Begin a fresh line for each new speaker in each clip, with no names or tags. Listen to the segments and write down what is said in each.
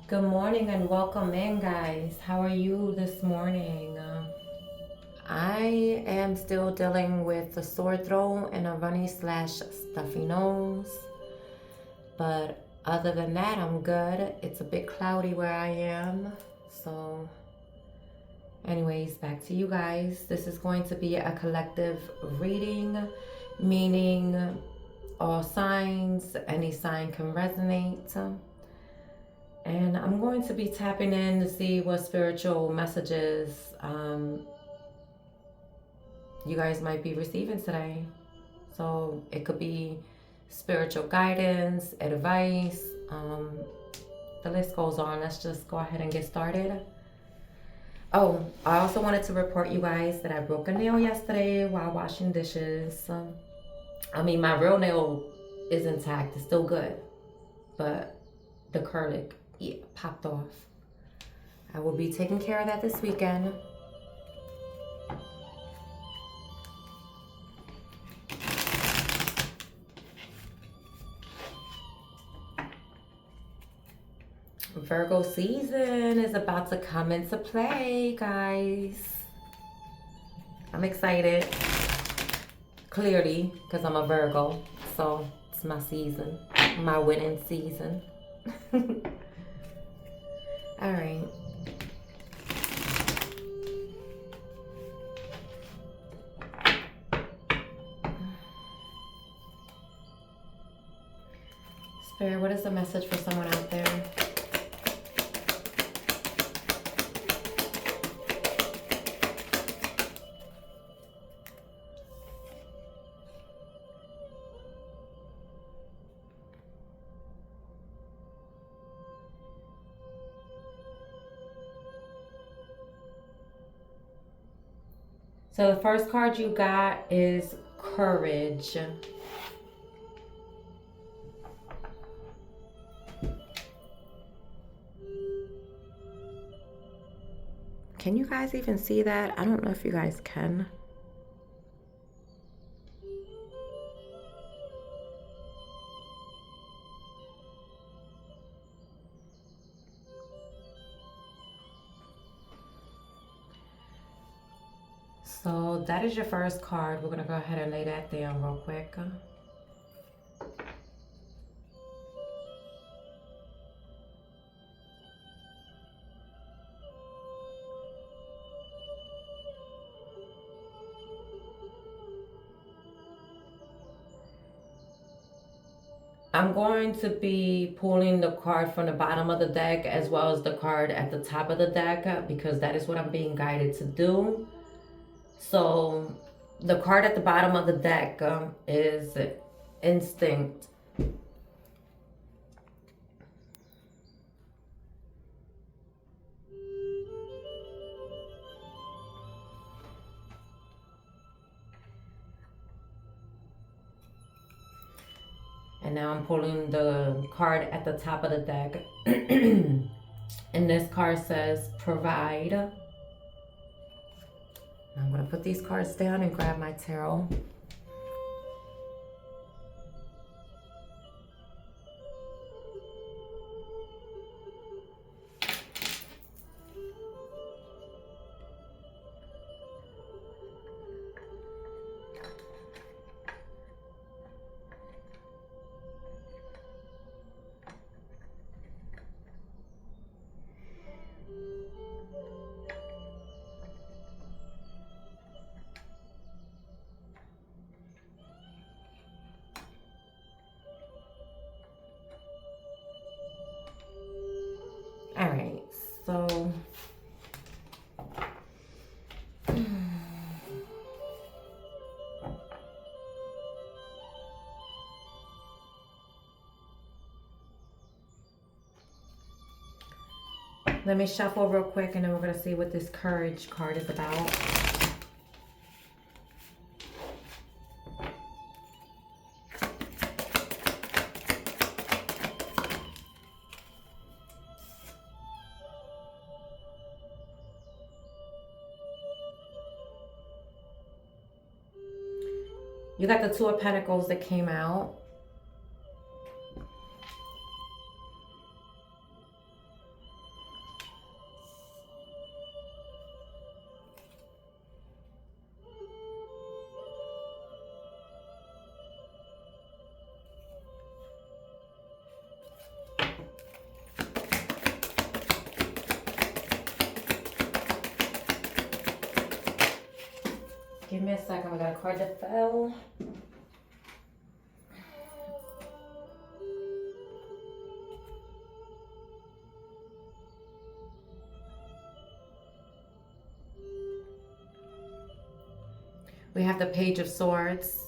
Good morning and welcome in, guys. How are you this morning? I am still dealing with a sore throat and a runny slash stuffy nose. But other than that, I'm good. It's a bit cloudy where I am. So, anyways, back to you guys. This is going to be a collective reading, meaning all signs, any sign can resonate. And I'm going to be tapping in to see what spiritual messages you guys might be receiving today. So it could be spiritual guidance, advice, the list goes on. Let's just go ahead and get started. Oh, I also wanted to report you guys that I broke a nail yesterday while washing dishes. My real nail is intact, it's still good, but the acrylic, yeah, popped off. I will be taking care of that this weekend. Virgo season is about to come into play, guys. I'm excited. Clearly, because I'm a Virgo. So it's my season, my winning season. All right. Spirit, what is the message for someone out there? So the first card you got is Courage. Can you guys even see that? I don't know if you guys can. So that is your first card. We're going to go ahead and lay that down real quick. I'm going to be pulling the card from the bottom of the deck as well as the card at the top of the deck because that is what I'm being guided to do. So the card at the bottom of the deck is Instinct. And now I'm pulling the card at the top of the deck. And this card says Provide. I'm going to put these cards down and grab my tarot. All right, so let me shuffle real quick and then we're going to see what this Courage card is about. You got the Two of Pentacles that came out. Give me a second. We got a card that fell. We have the Page of Swords.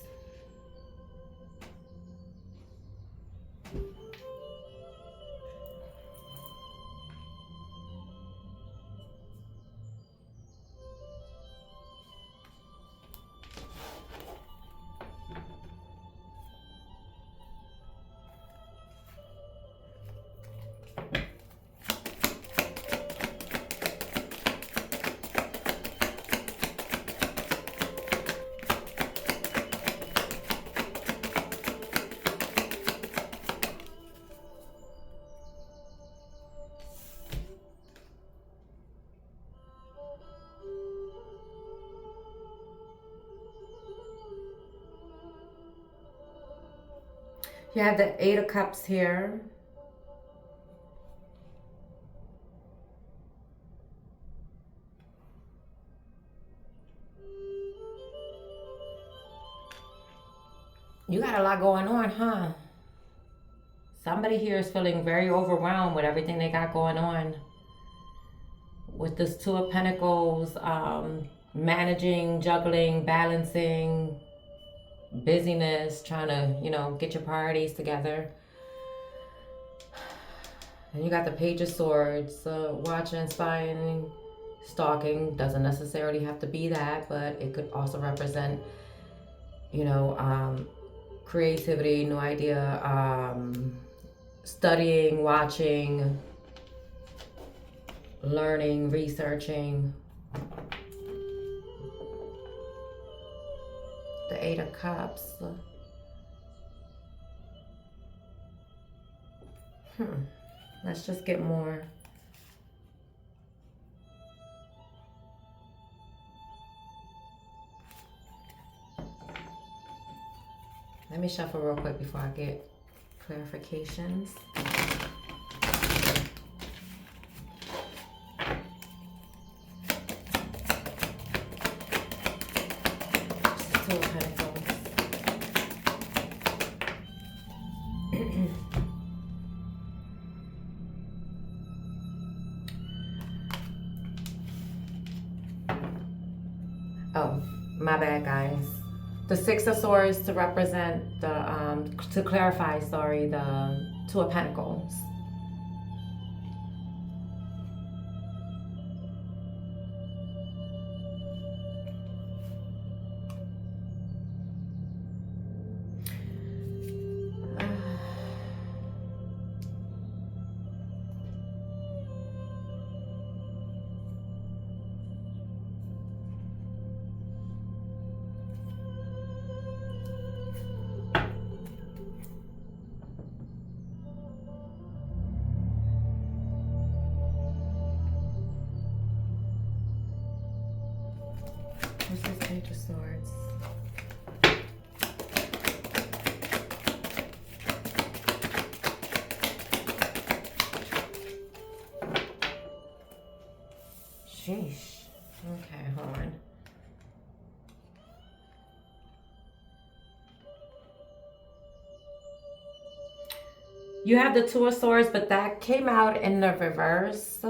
You have the Eight of Cups here. You got a lot going on, huh? Somebody here is feeling very overwhelmed with everything they got going on. With this Two of Pentacles, managing, juggling, balancing, busyness, trying to, get your priorities together. And you got the Page of Swords, watching, spying, stalking. Doesn't necessarily have to be that, but it could also represent, creativity, new idea, studying, watching, learning, researching. The Eight of Cups. Let's just get more. Let me shuffle real quick before I get clarifications. Two of Pentacles. Oh, my bad, guys. The Six of Swords to represent to clarify, the Two of Pentacles. What's this Page of Swords? Sheesh. Okay, hold on. You have the Two of Swords, but that came out in the reverse.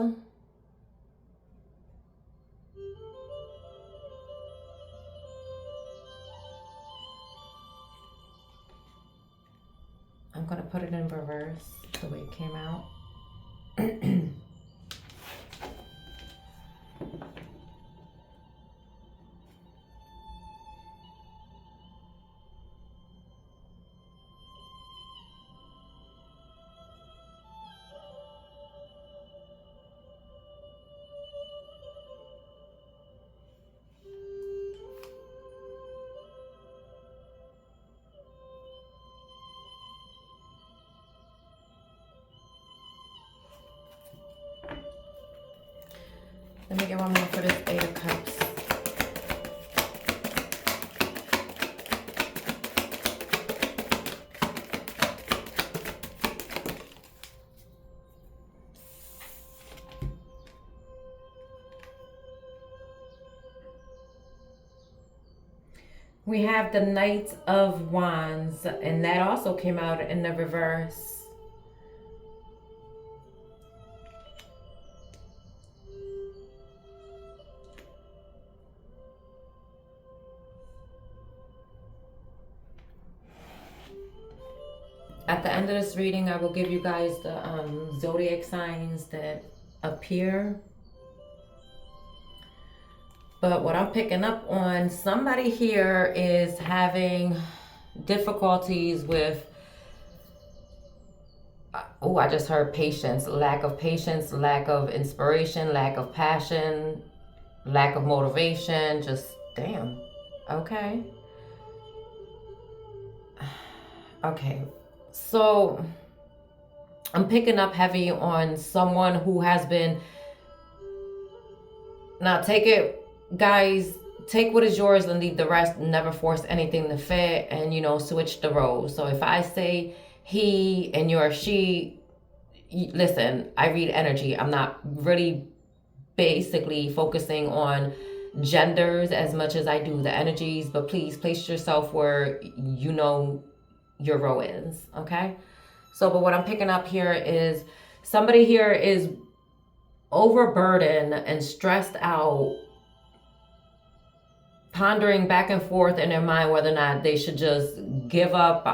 I'm going to put it in reverse the way it came out. Let me get one more for this Eight of Cups. We have the Knight of Wands, and that also came out in the reverse. At the end of this reading, I will give you guys the zodiac signs that appear. But what I'm picking up on, somebody here is having difficulties with, oh, I just heard patience, lack of inspiration, lack of passion, lack of motivation, just damn. Okay. Okay. So I'm picking up heavy on someone who has been, now take it, guys, take what is yours and leave the rest. Never force anything to fit, and switch the roles. So if I say he and you're she, listen, I read energy. I'm not really basically focusing on genders as much as I do the energies, but please place yourself where your role is, okay? So, but what I'm picking up here is somebody here is overburdened and stressed out, pondering back and forth in their mind whether or not they should just give up,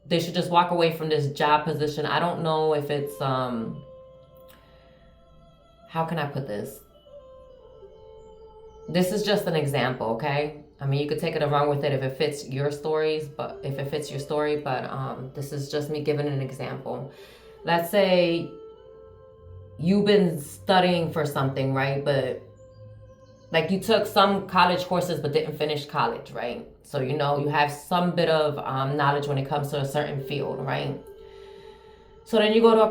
they should just walk away from this job position. I don't know if it's, how can I put this? This is just an example, okay? I mean, you could take it or run with it if it fits your stories, but if it fits your story, but this is just me giving an example. Let's say you've been studying for something, right? But like you took some college courses but didn't finish college, right? So you have some bit of knowledge when it comes to a certain field, right? So then you go to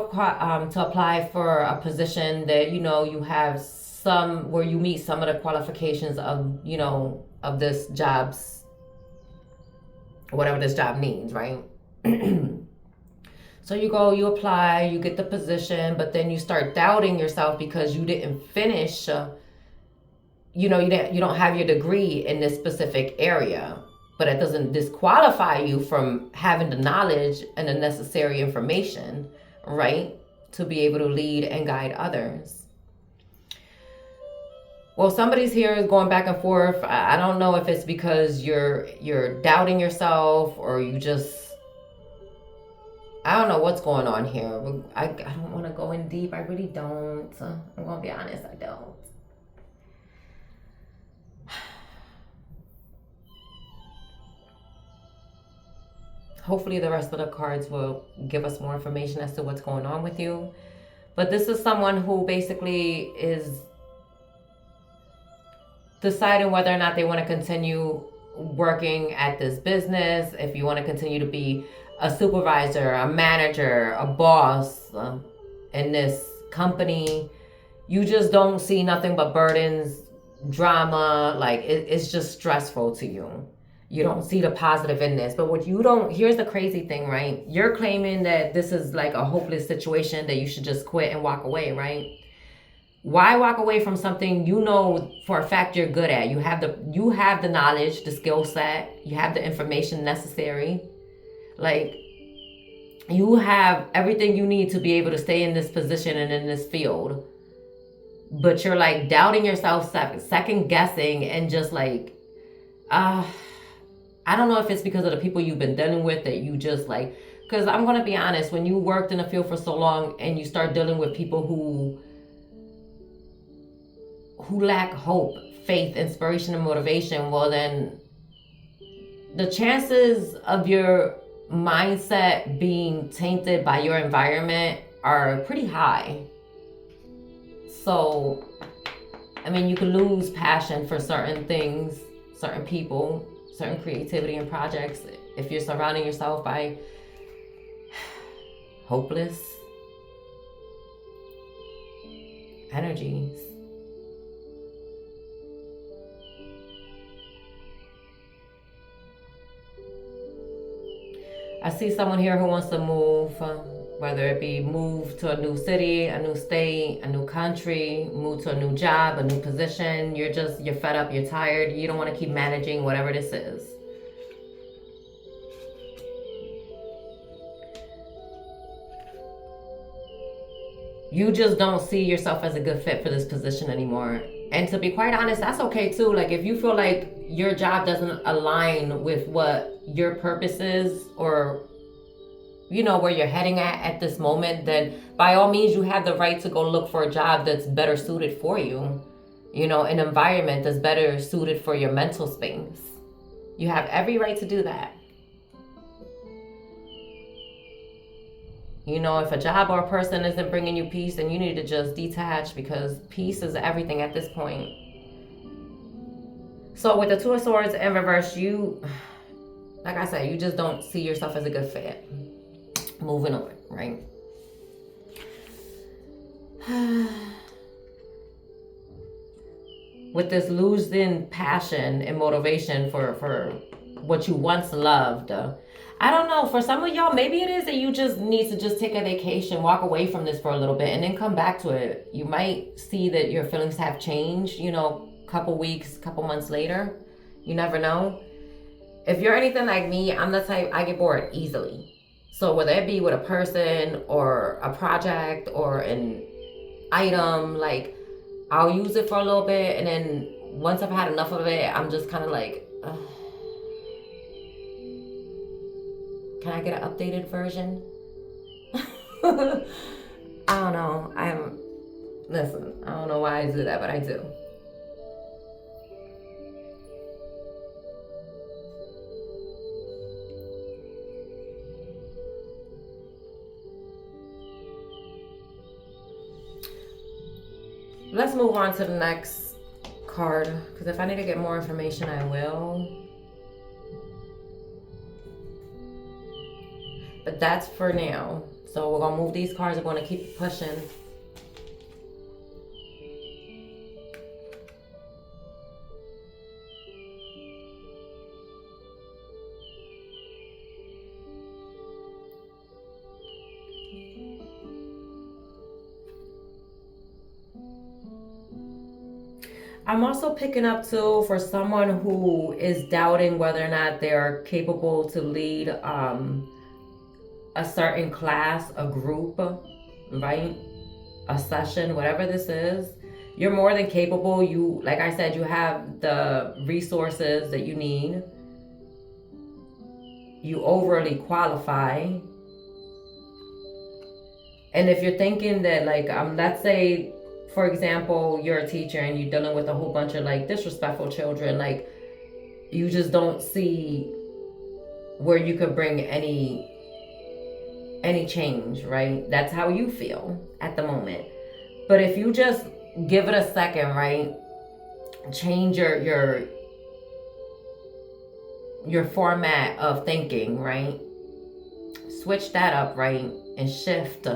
apply for a position that you have some where you meet some of the qualifications of of this job's, whatever this job needs, right? So you apply, you get the position, but then you start doubting yourself because you didn't finish. You don't have your degree in this specific area, but it doesn't disqualify you from having the knowledge and the necessary information, right, to be able to lead and guide others. Well, somebody's here is going back and forth. I don't know if it's because you're doubting yourself or you just, I don't know what's going on here. I don't want to go in deep. I really don't. I'm going to be honest, I don't. Hopefully the rest of the cards will give us more information as to what's going on with you. But this is someone who basically is deciding whether or not they want to continue working at this business, if you want to continue to be a supervisor, a manager, a boss in this company. You just don't see nothing but burdens, drama, like it's just stressful to you. You don't see the positive in this. But what you don't, here's the crazy thing, right? You're claiming that this is like a hopeless situation, that you should just quit and walk away, right? Why walk away from something for a fact you're good at? You have the knowledge, the skill set, you have the information necessary. Like, you have everything you need to be able to stay in this position and in this field. But you're like doubting yourself, second guessing, and just like, I don't know if it's because of the people you've been dealing with that you just like, because I'm going to be honest, when you worked in the field for so long and you start dealing with people who lack hope, faith, inspiration, and motivation, well then the chances of your mindset being tainted by your environment are pretty high. So, I mean, you can lose passion for certain things, certain people, certain creativity and projects if you're surrounding yourself by hopeless energies. I see someone here who wants to move. whether it be move to a new city, a new state, a new country, move to a new job, a new position. You're fed up, you're tired, you don't want to keep managing whatever this is. You just don't see yourself as a good fit for this position anymore. And to be quite honest, that's okay too. Like if you feel like your job doesn't align with what your purpose is, or where you're heading at this moment, then by all means you have the right to go look for a job that's better suited for you. An environment that's better suited for your mental space. You have every right to do that. If a job or a person isn't bringing you peace, then you need to just detach, because peace is everything at this point. So with the Two of Swords in reverse, like I said, you just don't see yourself as a good fit. Moving on, right? With this losing passion and motivation for what you once loved. I don't know, for some of y'all, maybe it is that you just need to just take a vacation, walk away from this for a little bit, and then come back to it. You might see that your feelings have changed, couple weeks, couple months later. You never know. If you're anything like me, I'm the type, I get bored easily. So whether it be with a person or a project or an item, like I'll use it for a little bit, and then once I've had enough of it, I'm just kind of like, ugh. Can I get an updated version? I don't know. Listen, I don't know why I do that, but I do. Let's move on to the next card, because if I need to get more information, I will. But that's for now. So we're going to move these cards. We're going to keep pushing. I'm also picking up too for someone who is doubting whether or not they're capable to lead a certain class, a group, right? A session, whatever this is. You're more than capable. Like I said, you have the resources that you need. You overly qualify. And if you're thinking that, like, let's say, for example, you're a teacher and you're dealing with a whole bunch of like disrespectful children, like you just don't see where you could bring any change, right? That's how you feel at the moment. But if you just give it a second, right? Change your format of thinking, right? Switch that up, right? And shift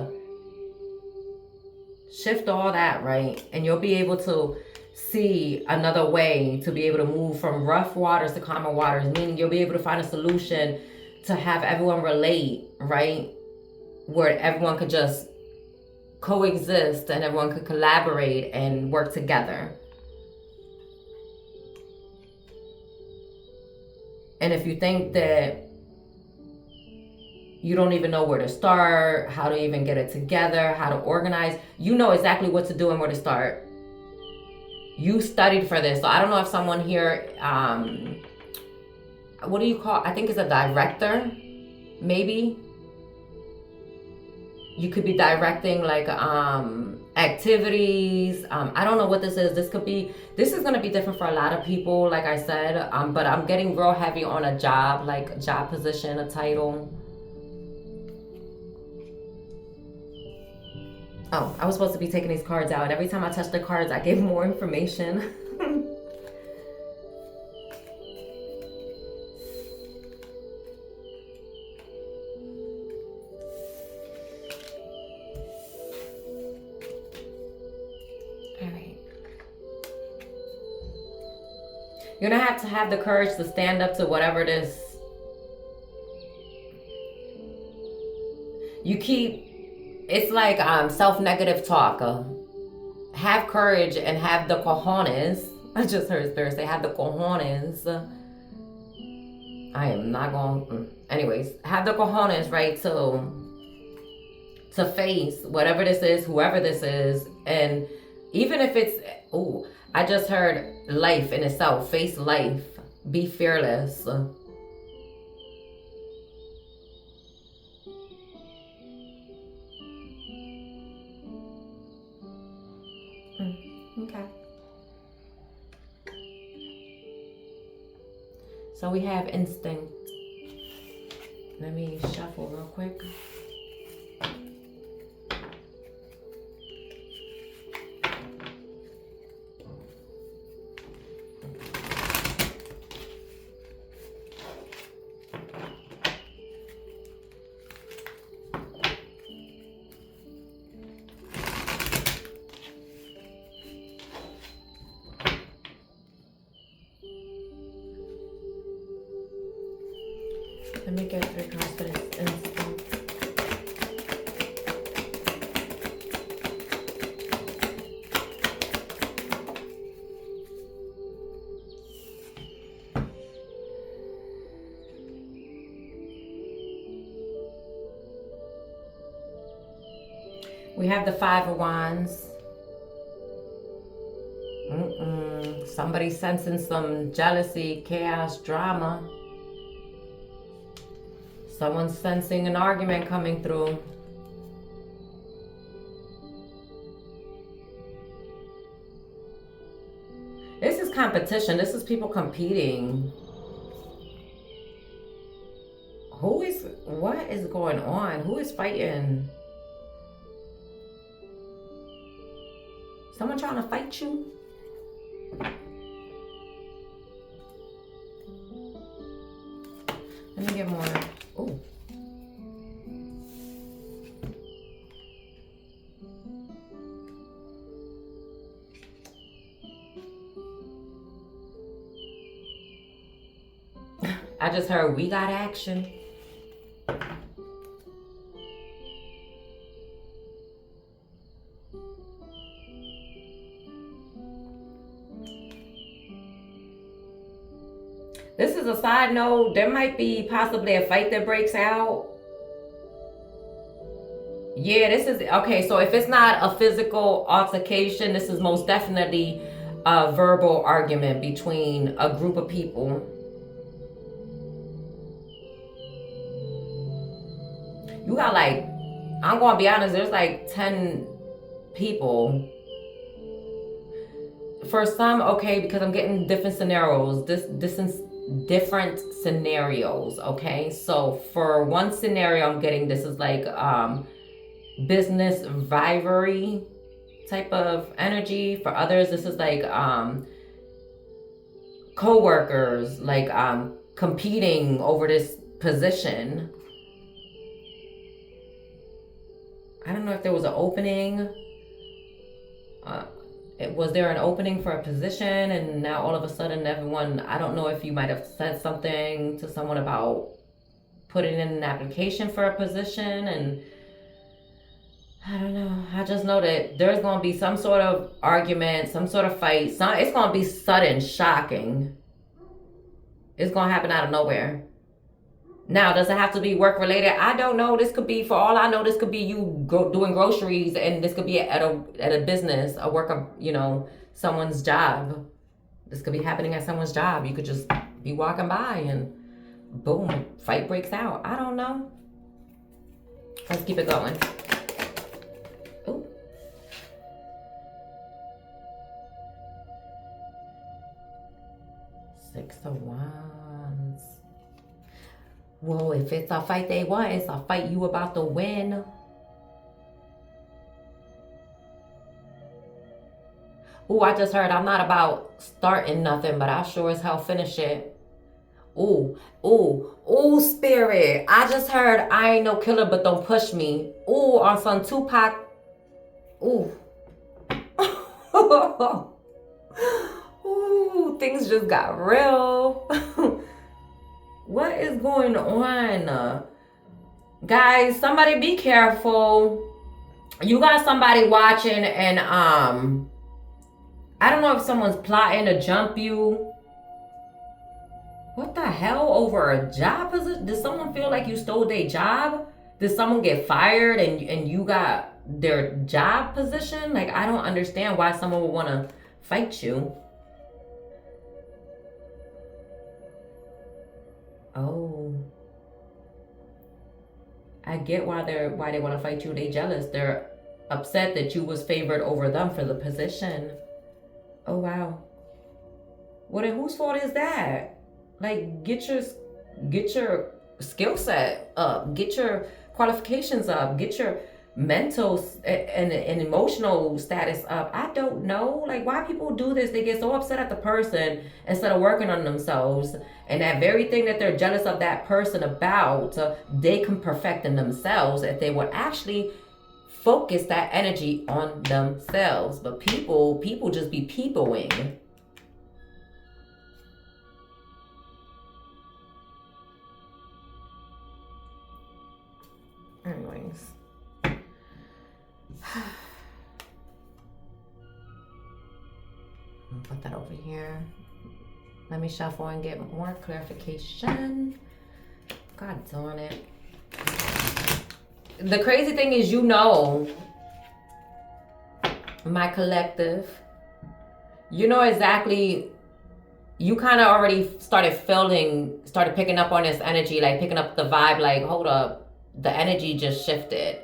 all that, right? And you'll be able to see another way to be able to move from rough waters to calmer waters, meaning you'll be able to find a solution to have everyone relate, right? Where everyone could just coexist and everyone could collaborate and work together. And if you think that you don't even know where to start, how to even get it together, how to organize, you know exactly what to do and where to start. You studied for this. So I don't know if someone here, what do you call, I think it's a director, maybe. You could be directing like activities. I don't know what this is. This is going to be different for a lot of people, like I said, but I'm getting real heavy on a job, like a job position, a title. Oh, I was supposed to be taking these cards out. Every time I touch the cards, I give more information. All right. You're going to have the courage to stand up to whatever it is. You keep It's like self-negative talk. Have courage and have the cojones. I just heard Spirit say, have the cojones. I am not going. Anyways, have the cojones, right? To face whatever this is, whoever this is, and even if it's. Oh, I just heard life in itself. Face life. Be fearless. Okay. So we have instinct. Let me shuffle real quick. Let me get 3 cards for this instinct. We have the 5 of Wands. Somebody sensing some jealousy, chaos, drama. Someone's sensing an argument coming through. This is competition. This is people competing. What is going on? Who is fighting? Someone trying to fight you? Let me get more. Oh. I just heard we got action. This is a side note. There might be possibly a fight that breaks out. Yeah, this is okay. So if it's not a physical altercation, this is most definitely a verbal argument between a group of people. You got like, I'm gonna be honest, there's like 10 people. For some, okay, because I'm getting different scenarios. This is different scenarios, okay? So for one scenario, I'm getting this is like business rivalry type of energy. For others, this is like co-workers, like competing over this position. I don't know if there was an opening. Was there an opening for a position, and now all of a sudden everyone, I don't know if you might have said something to someone about putting in an application for a position, and I don't know. I just know that there's going to be some sort of argument, some sort of fight. It's going to be sudden, shocking. It's going to happen out of nowhere. Now, does it have to be work related? I don't know. This could be, for all I know, this could be you doing groceries, and this could be at a business, a work of, someone's job. This could be happening at someone's job. You could just be walking by and boom, fight breaks out. I don't know. Let's keep it going. Ooh. Six of Wands. Well, if it's a fight they want, it's a fight you about to win. Ooh, I just heard I'm not about starting nothing, but I sure as hell finish it. Ooh, Spirit. I just heard I ain't no killer, but don't push me. Ooh, on some Tupac. Ooh. Ooh, things just got real. What is going on? Guys, somebody be careful. You got somebody watching, and I don't know if someone's plotting to jump you. What the hell, over a job position? Did someone feel like you stole their job? Did someone get fired and you got their job position? Like, I don't understand why someone would want to fight you. Oh, I get why they want to fight you. They jealous. They're upset that you was favored over them for the position. Oh wow. Well, then whose fault is that? Like, get your skill set up, get your qualifications up, get your mental and emotional status up. I don't know, like, why people do this. They get so upset at the person instead of working on themselves, and that very thing that they're jealous of that person about, they can perfect in themselves if they would actually focus that energy on themselves. But people just be peopling. Anyways. Put that over here. Let me shuffle and get more clarification. God darn it. The crazy thing is, my collective, exactly, you kind of already started picking up on this energy, like picking up the vibe, like, hold up, the energy just shifted.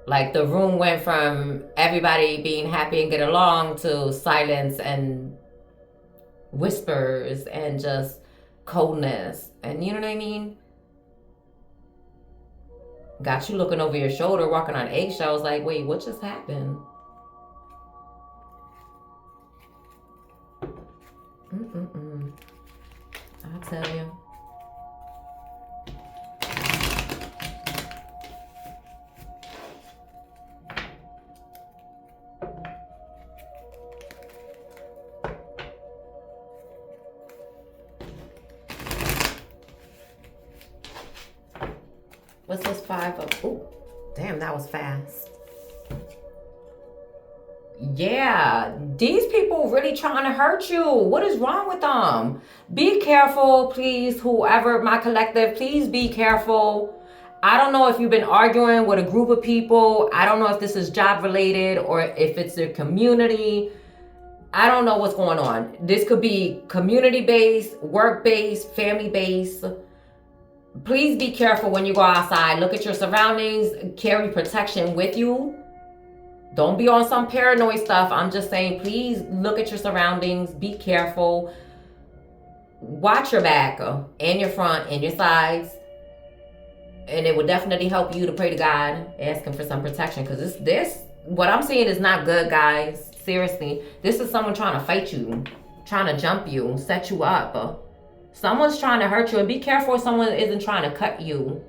Like, the room went from everybody being happy and get along to silence and whispers and just coldness. And you know what I mean? Got you looking over your shoulder, walking on eggshells, like, wait, what just happened? I'll tell you. What's this 5 of? Oh, damn, that was fast. Yeah, these people really trying to hurt you. What is wrong with them? Be careful, please. Whoever, my collective, please be careful. I don't know if you've been arguing with a group of people. I don't know if this is job related or if it's their community. I don't know what's going on. This could be community based, work based, family based. Please be careful when you go outside. Look at your surroundings. Carry protection with you. Don't be on some paranoid stuff. I'm just saying, please look at your surroundings. Be careful. Watch your back and your front and your sides. And it would definitely help you to pray to God, asking for some protection. Because this, what I'm seeing is not good, guys. Seriously. This is someone trying to fight you, trying to jump you, set you up. Someone's trying to hurt you, and be careful if someone isn't trying to cut you.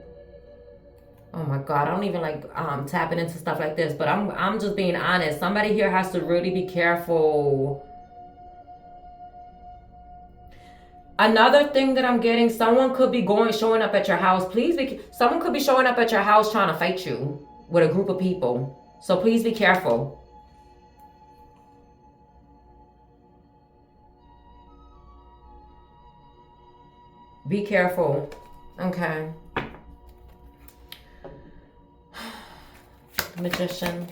Oh my God, I don't even like tapping into stuff like this, but I'm just being honest. Somebody here has to really be careful. Another thing that I'm getting, someone could be showing up at your house. Someone could be showing up at your house trying to fight you with a group of people. So please be careful. Be careful. Okay. Magician.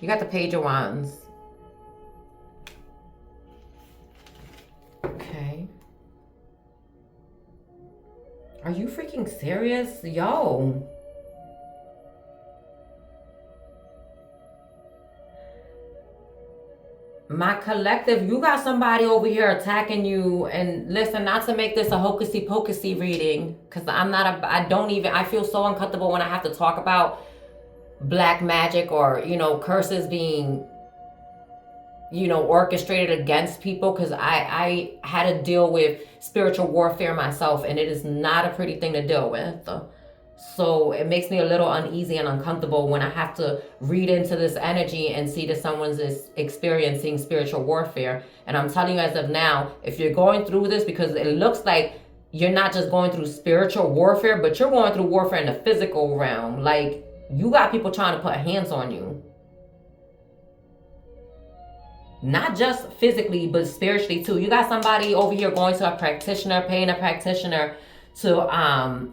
You got the Page of Wands. Okay. Are you freaking serious? Yo. My collective, you got somebody over here attacking you. And listen, not to make this a hocusy pocusy reading, because I feel so uncomfortable when I have to talk about black magic or, curses being, orchestrated against people, because I had to deal with spiritual warfare myself, and it is not a pretty thing to deal with. So it makes me a little uneasy and uncomfortable when I have to read into this energy and see that someone's is experiencing spiritual warfare. And I'm telling you as of now, if you're going through this, because it looks like you're not just going through spiritual warfare, but you're going through warfare in the physical realm. Like, you got people trying to put hands on you. Not just physically, but spiritually too. You got somebody over here going to a practitioner, paying a practitioner to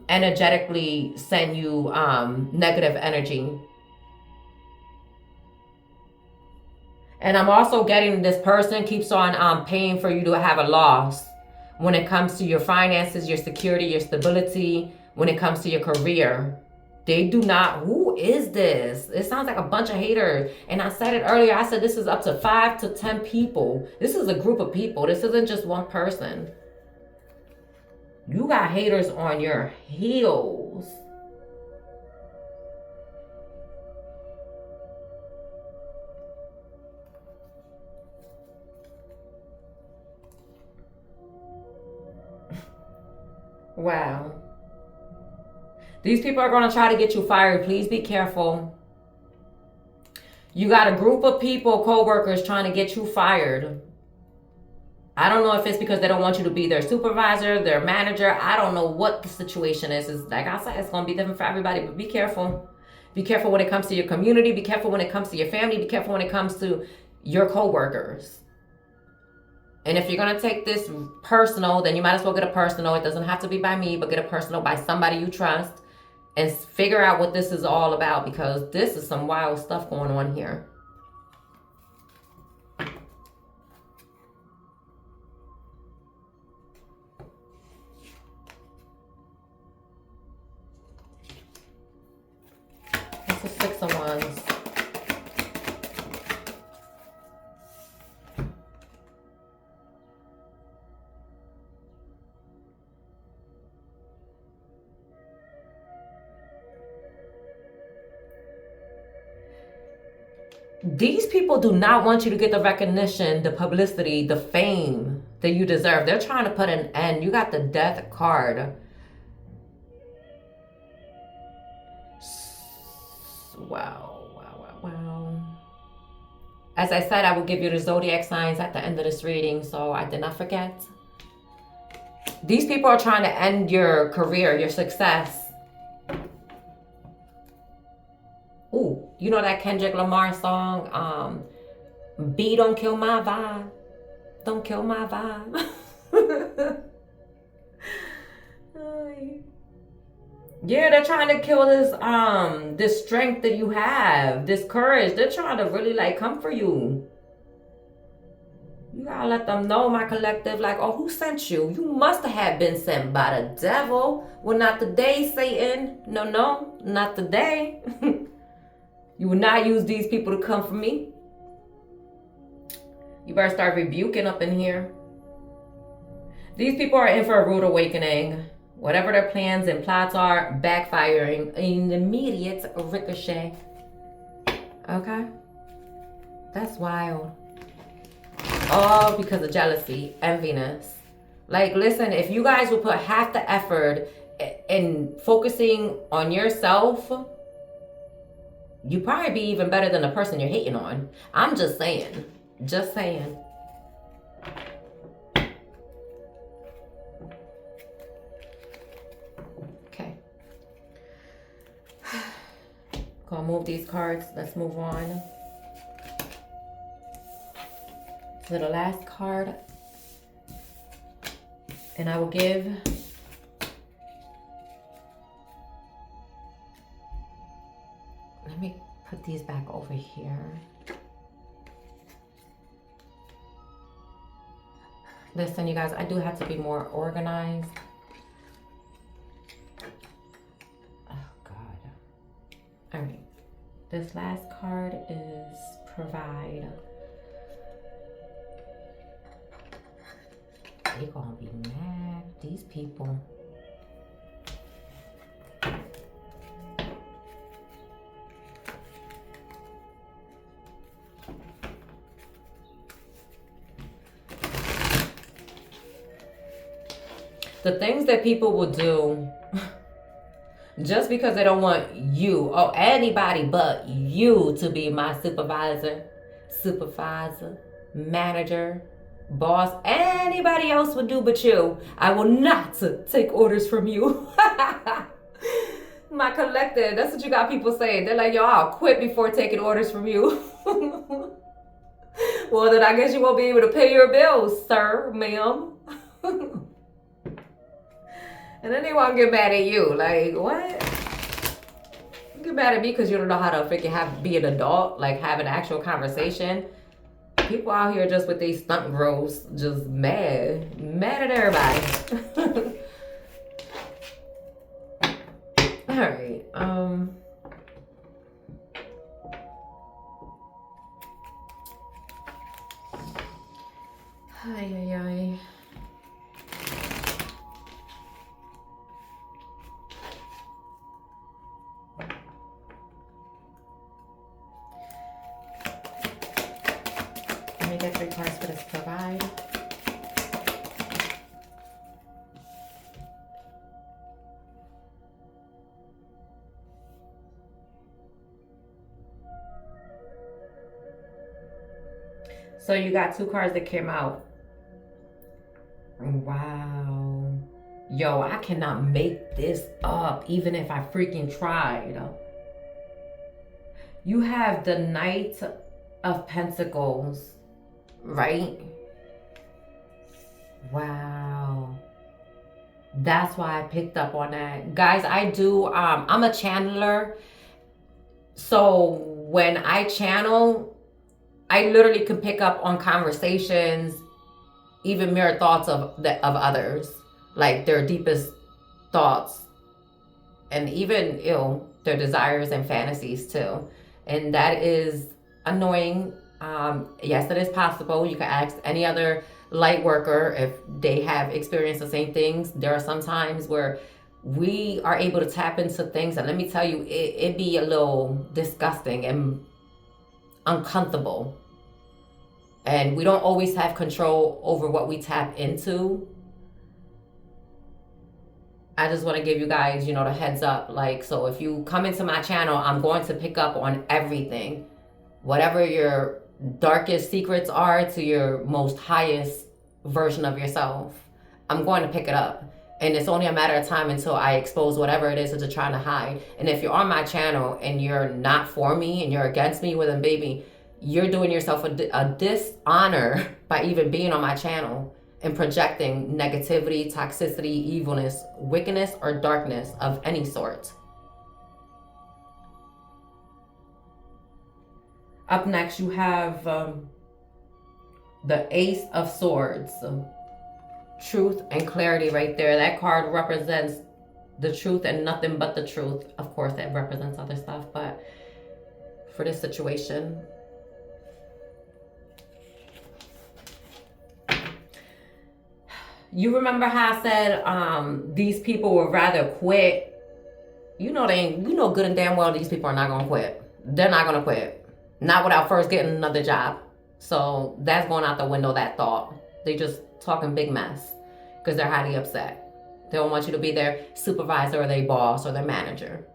energetically send you negative energy. And I'm also getting this person keeps on paying for you to have a loss when it comes to your finances, your security, your stability, when it comes to your career. They do not. Who is this? It sounds like a bunch of haters. And I said it earlier. I said this is up to 5 to 10 people. This is a group of people. This isn't just one person. You got haters on your heels. Wow. These people are going to try to get you fired. Please be careful. You got a group of people, co-workers, trying to get you fired. I don't know if it's because they don't want you to be their supervisor, their manager. I don't know what the situation is. It's like I said, it's going to be different for everybody, but be careful. Be careful when it comes to your community. Be careful when it comes to your family. Be careful when it comes to your co-workers. And if you're going to take this personal, then you might as well get a personal. It doesn't have to be by me, but get a personal by somebody you trust and figure out what this is all about, because this is some wild stuff going on here. That's the 6 of Wands. These people do not want you to get the recognition, the publicity, the fame that you deserve. They're trying to put an end. You got the Death card. Wow. As I said, I will give you the zodiac signs at the end of this reading, so I did not forget. These people are trying to end your career, your success. Ooh, you know that Kendrick Lamar song, B, don't kill my vibe. Don't kill my vibe. Yeah, they're trying to kill this strength that you have, this courage. They're trying to really like come for you. You gotta let them know, my collective, like, oh, who sent you? You must have been sent by the devil. Well, not today, Satan. No, not today. You will not use these people to come for me. You better start rebuking up in here. These people are in for a rude awakening. Whatever their plans and plots are, backfiring in immediate ricochet. Okay? That's wild. All because of jealousy, enviness. Like, listen, if you guys would put half the effort in focusing on yourself, you'd probably be even better than the person you're hating on. I'm just saying. Just saying. Okay. Gonna move these cards. Let's move on to the last card. And I will give let me put these back over here. Listen, you guys, I do have to be more organized. Oh, God. All right. This last card is provide. They're gonna be mad. These people. The things that people will do Just because they don't want you or anybody but you to be my supervisor, manager, boss, anybody else would do but you. I will not take orders from you. My collective, that's what you got people saying. They're like, yo, I'll quit before taking orders from you. Well, then I guess you won't be able to pay your bills, sir, ma'am. And then they won't get mad at you. Like, what? You get mad at me because you don't know how to freaking be an adult, like have an actual conversation. People out here just with these stunt growths, just mad at everybody. All right. Ay. Let me get 3 cards for this provide. So you got 2 cards that came out. Wow. Yo, I cannot make this up even if I freaking tried. You have the Knight of Pentacles, right? Wow. That's why I picked up on that. Guys, I'm a channeler. So when I channel, I literally can pick up on conversations, even mirror thoughts of others, like their deepest thoughts, and even their desires and fantasies too. And that is annoying. Yes, it is possible. You can ask any other light worker if they have experienced the same things. There are some times where we are able to tap into things, and let me tell you, it be a little disgusting and uncomfortable. And we don't always have control over what we tap into. I just want to give you guys, the heads up. Like, so if you come into my channel, I'm going to pick up on everything. Whatever your darkest secrets are to your most highest version of yourself, I'm going to pick it up. And it's only a matter of time until I expose whatever it is that you're trying to hide. And if you're on my channel and you're not for me and you're against me, well then baby, you're doing yourself a dishonor by even being on my channel and projecting negativity, toxicity, evilness, wickedness, or darkness of any sort. Up next, you have the Ace of Swords. Truth and clarity right there. That card represents the truth and nothing but the truth. Of course, that represents other stuff, but for this situation, you remember how I said these people would rather quit? You know good and damn well these people are not gonna quit. They're not gonna quit. Not without first getting another job. So that's going out the window, that thought. They just talking big mess because they're highly upset. They don't want you to be their supervisor or their boss or their manager.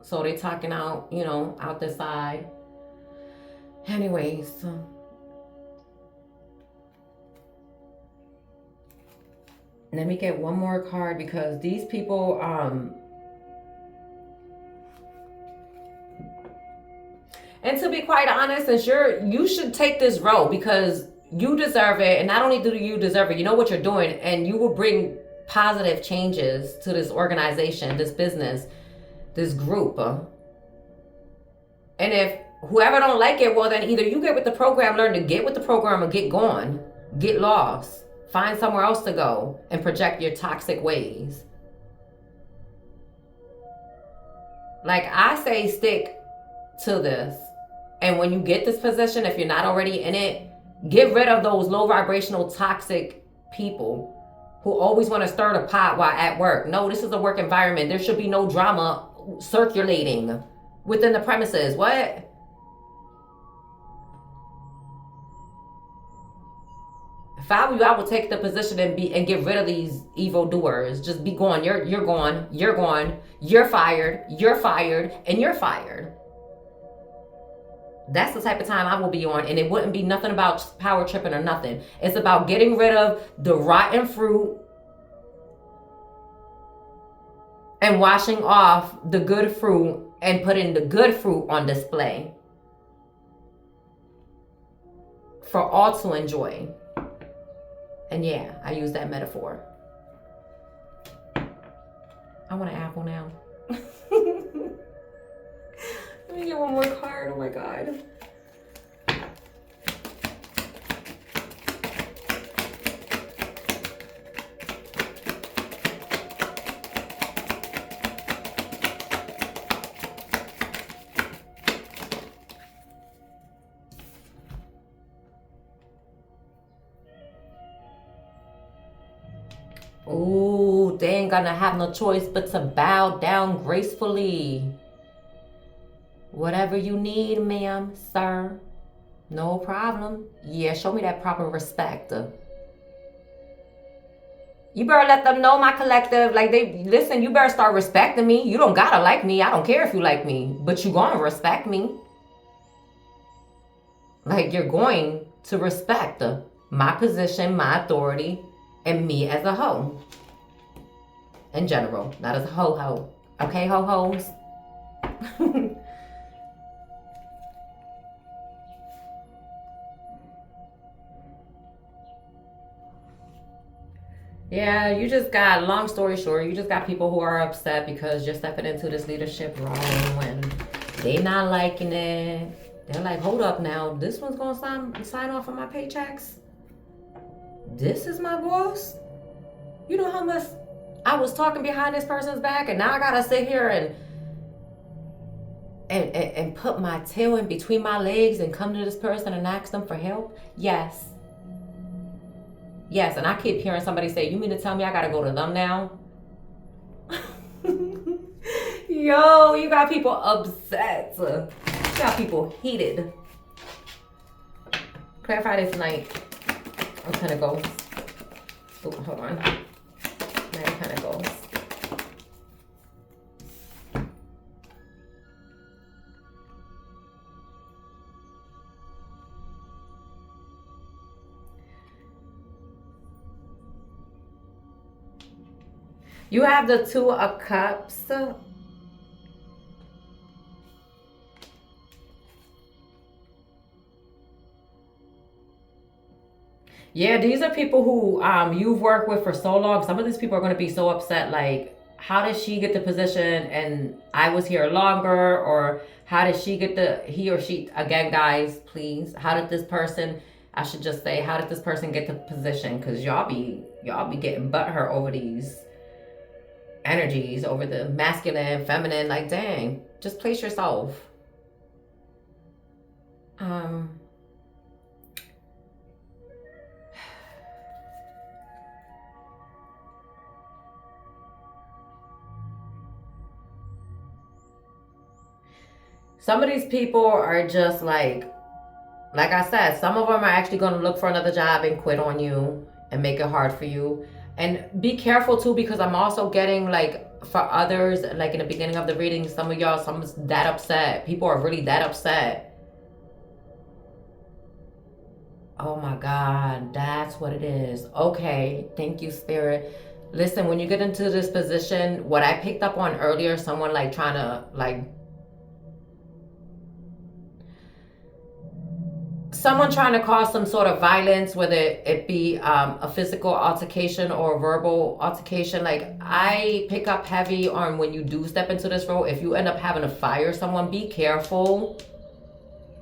So they talking out, out the side. Anyways. Let me get one more card because these people, and to be quite honest, you should take this role because you deserve it. And not only do you deserve it, you know what you're doing, and you will bring positive changes to this organization, this business, this group. And if whoever don't like it, well then either you get with the program, learn to get with the program, or get gone, get lost. Find somewhere else to go and project your toxic ways. Like I say, stick to this. And when you get this position, if you're not already in it, get rid of those low vibrational toxic people who always want to stir the pot while at work. No, this is a work environment. There should be no drama circulating within the premises. What? If I were you, I would take the position and get rid of these evil doers. Just be gone. You're gone. You're gone. You're fired. You're fired. And you're fired. That's the type of time I will be on. And it wouldn't be nothing about power tripping or nothing. It's about getting rid of the rotten fruit and washing off the good fruit and putting the good fruit on display for all to enjoy. And yeah, I use that metaphor. I want an apple now. Let me get one more card. Oh my God. Ooh, they ain't gonna have no choice but to bow down gracefully. Whatever you need, ma'am, sir. No problem. Yeah, show me that proper respect. You better let them know, my collective. Like, they listen, you better start respecting me. You don't gotta like me. I don't care if you like me, but you gonna respect me. Like, you're going to respect my position, my authority, and me as a hoe. In general, not as a ho-ho. Okay, ho-hos? Yeah, you just got, long story short, you just got people who are upset because you're stepping into this leadership role and they not liking it. They're like, hold up now, this one's gonna sign off on my paychecks? This is my boss? You know how much I was talking behind this person's back, and now I gotta sit here and put my tail in between my legs and come to this person and ask them for help? Yes. Yes, and I keep hearing somebody say, you mean to tell me I gotta go to them now? Yo, you got people upset. You got people heated. Clarify this night. I'm kind of goes. Oh, hold on. Night kind of goes. You have the Two of Cups. Yeah, these are people who you've worked with for so long. Some of these people are going to be so upset. Like, how did she get the position and I was here longer? Or how did she get he or she, again, guys, please. How did this person, I should just say, how did this person get the position? Because y'all be getting butthurt over these energies, over the masculine, feminine. Like, dang, just place yourself. Some of these people are just like I said, some of them are actually going to look for another job and quit on you and make it hard for you. And be careful too, because I'm also getting, like, for others, like in the beginning of the reading, some of y'all, someone's that upset. People are really that upset. Oh my God, that's what it is. Okay, thank you, Spirit. Listen, when you get into this position, what I picked up on earlier, someone like trying to someone trying to cause some sort of violence, whether it be a physical altercation or a verbal altercation. Like, I pick up heavy on when you do step into this role, if you end up having to fire someone, be careful.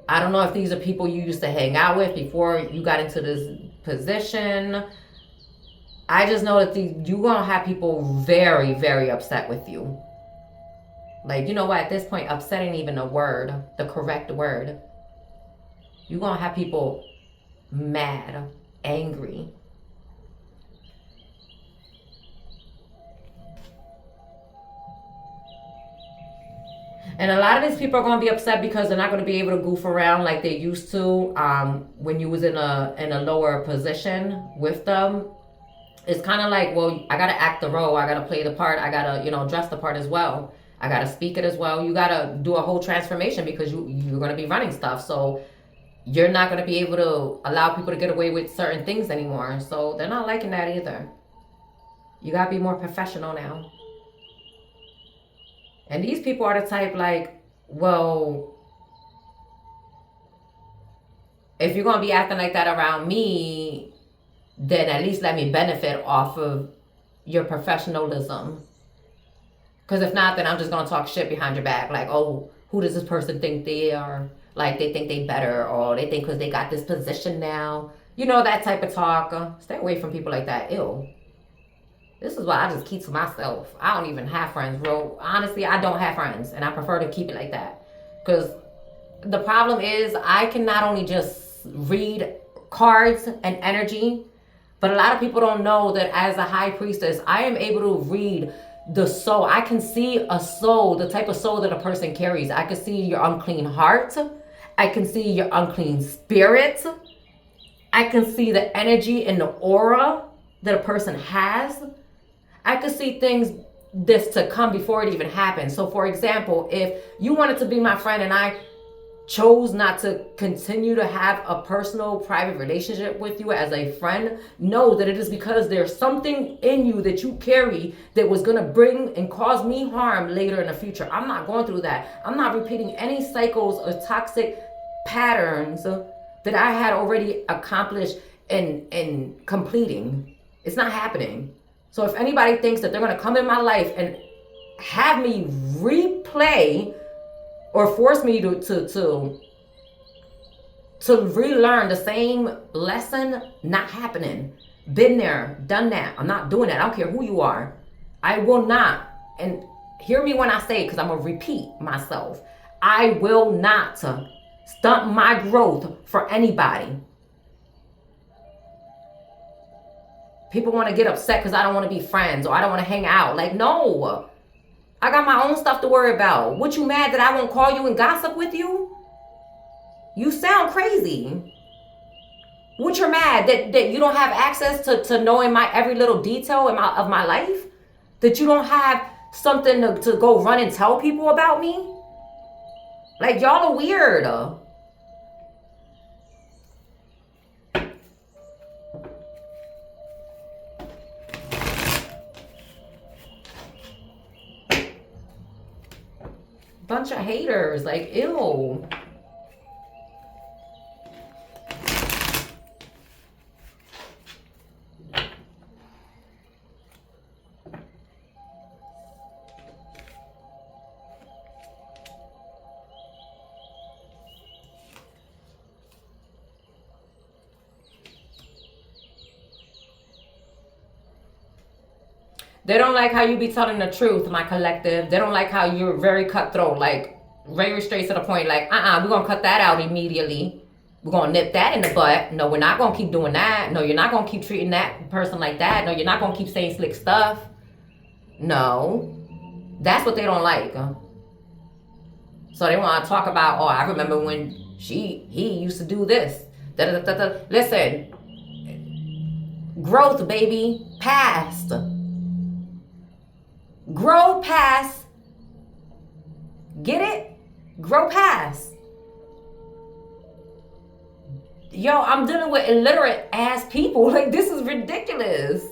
I don't know if these are people you used to hang out with before you got into this position. I just know that you're going to have people very, very upset with you. Like, you know what? At this point, upset ain't even a word, the correct word. You're going to have people mad, angry. And a lot of these people are going to be upset because they're not going to be able to goof around like they used to when you was in a lower position with them. It's kind of like, well, I got to act the role. I got to play the part. I got to, dress the part as well. I got to speak it as well. You got to do a whole transformation because you're going to be running stuff. So you're not going to be able to allow people to get away with certain things anymore. So they're not liking that either. You got to be more professional now. And these people are the type like, well, if you're going to be acting like that around me, then at least let me benefit off of your professionalism. Because if not, then I'm just going to talk shit behind your back. Like, oh, who does this person think they are? Like, they think they better, or they think because they got this position now. That type of talk. Stay away from people like that. Ew. This is why I just keep to myself. I don't even have friends, bro. Honestly, I don't have friends, and I prefer to keep it like that. Because the problem is I can not only just read cards and energy, but a lot of people don't know that as a high priestess, I am able to read the soul. I can see a soul, the type of soul that a person carries. I can see your unclean heart. I can see your unclean spirit. I can see the energy and the aura that a person has. I could see things this to come before it even happens. So for example, if you wanted to be my friend and I chose not to continue to have a personal private relationship with you as a friend, know that it is because there's something in you that you carry that was going to bring and cause me harm later in the future. I'm not going through that. I'm not repeating any cycles or toxic patterns that I had already accomplished and completing. It's not happening. So if anybody thinks that they're going to come in my life and have me replay or force me to relearn the same lesson, not happening. Been there, done that. I'm not doing that. I don't care who you are. I will not. And hear me when I say, because I'm going to repeat myself. I will not stunt my growth for anybody. People want to get upset because I don't want to be friends or I don't want to hang out. Like, no. I got my own stuff to worry about. What, you mad that I won't call you and gossip with you? You sound crazy. What, you're mad that you don't have access to knowing my every little detail of my life? That you don't have something to go run and tell people about me? Like, y'all are weird. Bunch of haters, like, ew. They don't like how you be telling the truth, my collective. They don't like how you're very cutthroat, like very straight to the point. Like, we're going to cut that out immediately. We're going to nip that in the butt. No, we're not going to keep doing that. No, you're not going to keep treating that person like that. No, you're not going to keep saying slick stuff. No. That's what they don't like. So they want to talk about, oh, I remember when he used to do this. Da-da-da-da-da. Listen. Growth, baby. Past. Grow past. Get it? Grow past. Yo, I'm dealing with illiterate ass people. Like, this is ridiculous.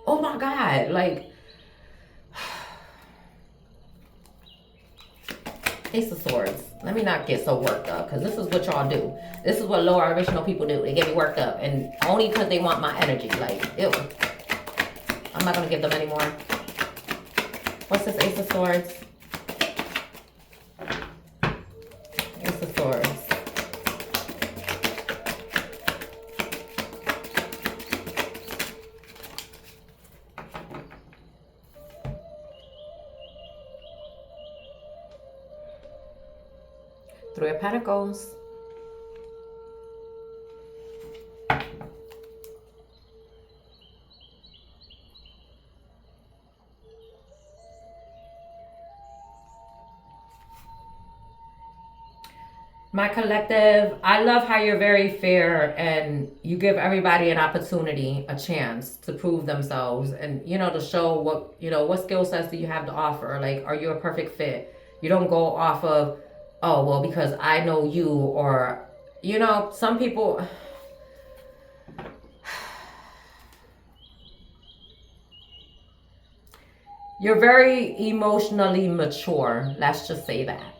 Oh my God. Like, Ace of Swords. Let me not get so worked up, because this is what y'all do. This is what lower vibrational people do. They get me worked up, and only because they want my energy. Like, ew. I'm not going to give them any more. What's this Ace of Swords? Ace of Swords. Three of Pentacles. My collective, I love how you're very fair and you give everybody an opportunity, a chance to prove themselves and, to show what skill sets do you have to offer? Like, are you a perfect fit? You don't go off of, oh, well, because I know you, or, some people, you're very emotionally mature. Let's just say that.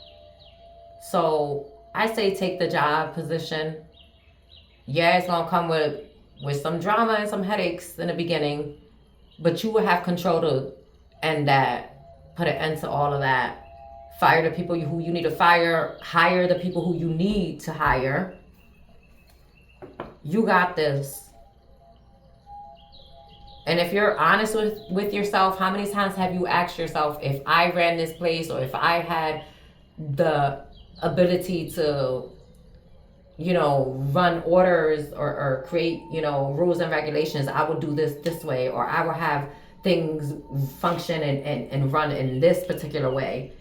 So I say take the job position. Yeah, it's gonna come with some drama and some headaches in the beginning, but you will have control to end that, put an end to all of that. Fire the people who you need to fire, hire the people who you need to hire. You got this. And if you're honest with yourself, how many times have you asked yourself, if I ran this place or if I had the ability to run orders or create rules and regulations, I would do this way, or I would have things function and run in this particular way.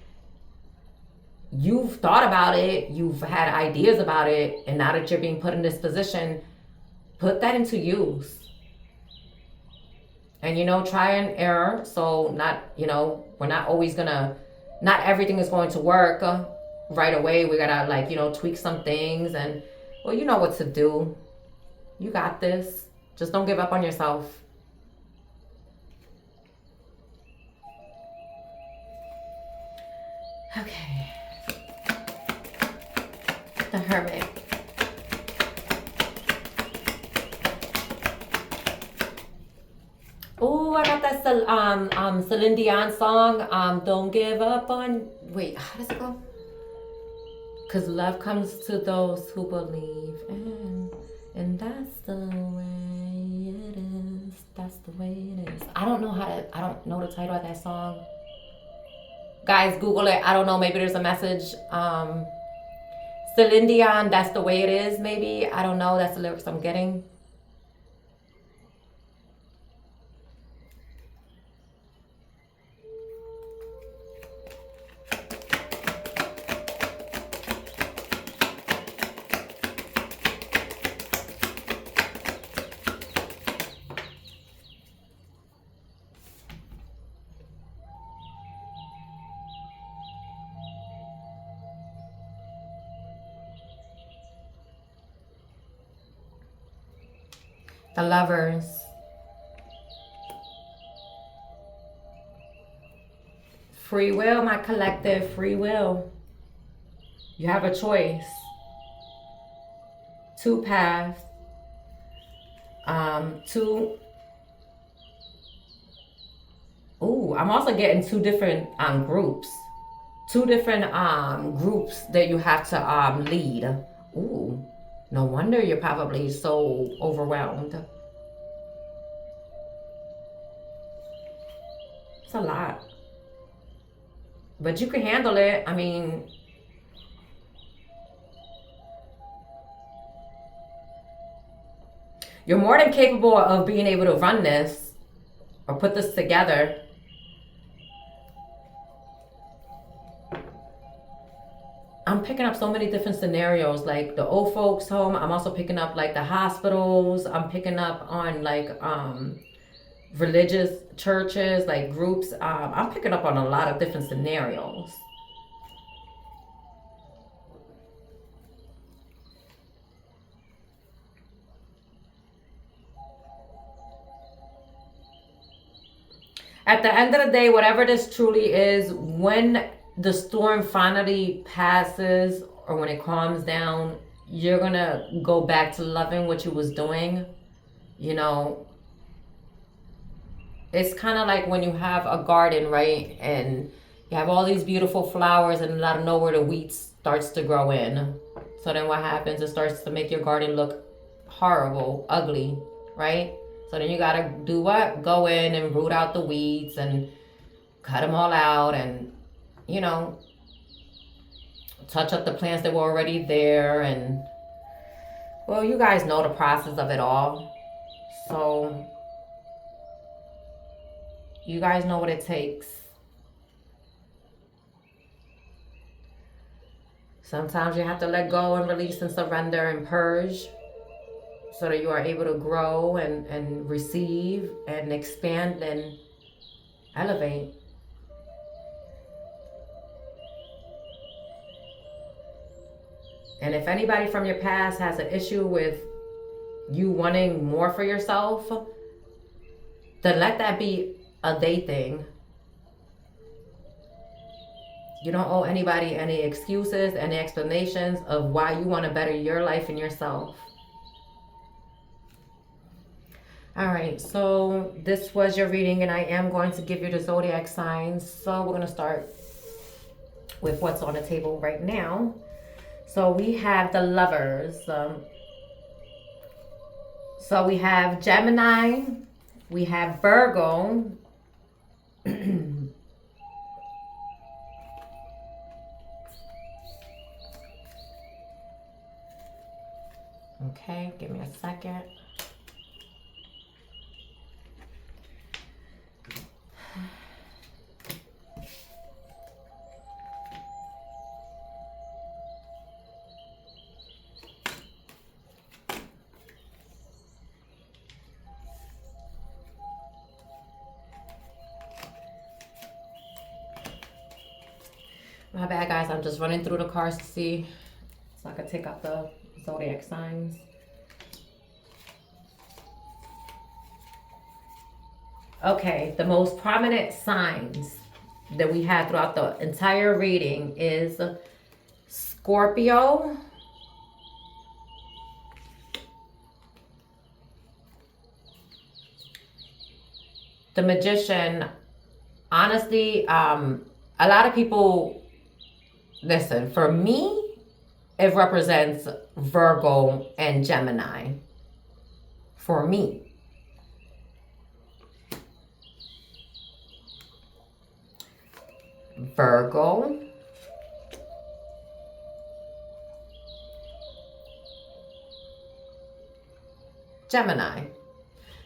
You've thought about it, you've had ideas about it, and now that you're being put in this position, put that into use. And try and error. So not we're not always gonna, not everything is going to work right away. We gotta tweak some things, and well, you know what to do. You got this. Just don't give up on yourself. Okay. The Hermit. Oh, I got that Celine Dion song. Don't give up on. Wait, how does it go? Because love comes to those who believe, and that's the way it is. That's the way it is. I don't know the title of that song. Guys, Google it. I don't know. Maybe there's a message. Celine Dion, that's the way it is. Maybe, I don't know. That's the lyrics I'm getting. The Lovers. Free will, my collective, free will. You have a choice. Two paths. I'm also getting two different groups. Two different groups that you have to lead. Ooh. No wonder you're probably so overwhelmed. It's a lot. But you can handle it. I mean, you're more than capable of being able to run this or put this together. I'm picking up so many different scenarios, like the old folks home. I'm also picking up like the hospitals. I'm picking up on like religious churches, like groups. I'm picking up on a lot of different scenarios. At the end of the day, whatever this truly is, when the storm finally passes or when it calms down, you're gonna go back to loving what you was doing. It's kind of like when you have a garden, right? And you have all these beautiful flowers, and out of nowhere the weeds starts to grow in. So then what happens? It starts to make your garden look horrible, ugly, right? So then you gotta do what? Go in and root out the weeds and cut them all out, and touch up the plants that were already there. And well, you guys know the process of it all. So you guys know what it takes. Sometimes you have to let go and release and surrender and purge so that you are able to grow and receive and expand and elevate. And if anybody from your past has an issue with you wanting more for yourself, then let that be a they thing. You don't owe anybody any excuses, any explanations of why you want to better your life and yourself. All right, so this was your reading, and I am going to give you the zodiac signs. So we're going to start with what's on the table right now. So we have the Lovers. So we have Gemini, we have Virgo, okay, give me a second. My bad, guys. I'm just running through the cards to see so I can take out the zodiac signs. Okay, the most prominent signs that we have throughout the entire reading is Scorpio, the Magician. Honestly, a lot of people, listen, for me, it represents Virgo and Gemini. For me. Virgo, Gemini.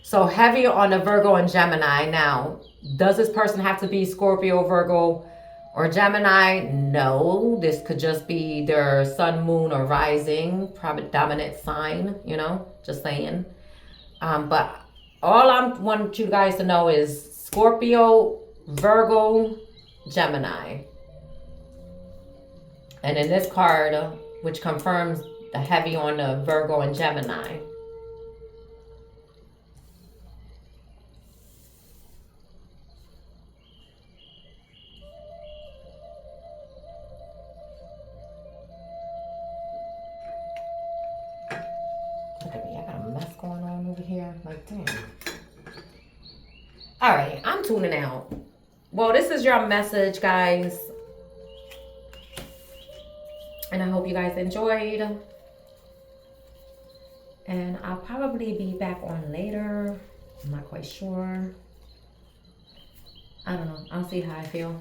So heavy on the Virgo and Gemini. Now, does this person have to be Scorpio, Virgo, or Gemini? No, this could just be their sun, moon, or rising, probably dominant sign, you know, just saying. But all I want you guys to know is Scorpio, Virgo, Gemini. And in this card, which confirms the heavy on the Virgo and Gemini. Look at me, I got a mess going on over here. Like, damn. All right, I'm tuning out. Well, this is your message, guys. And I hope you guys enjoyed. And I'll probably be back on later. I'm not quite sure. I don't know. I'll see how I feel.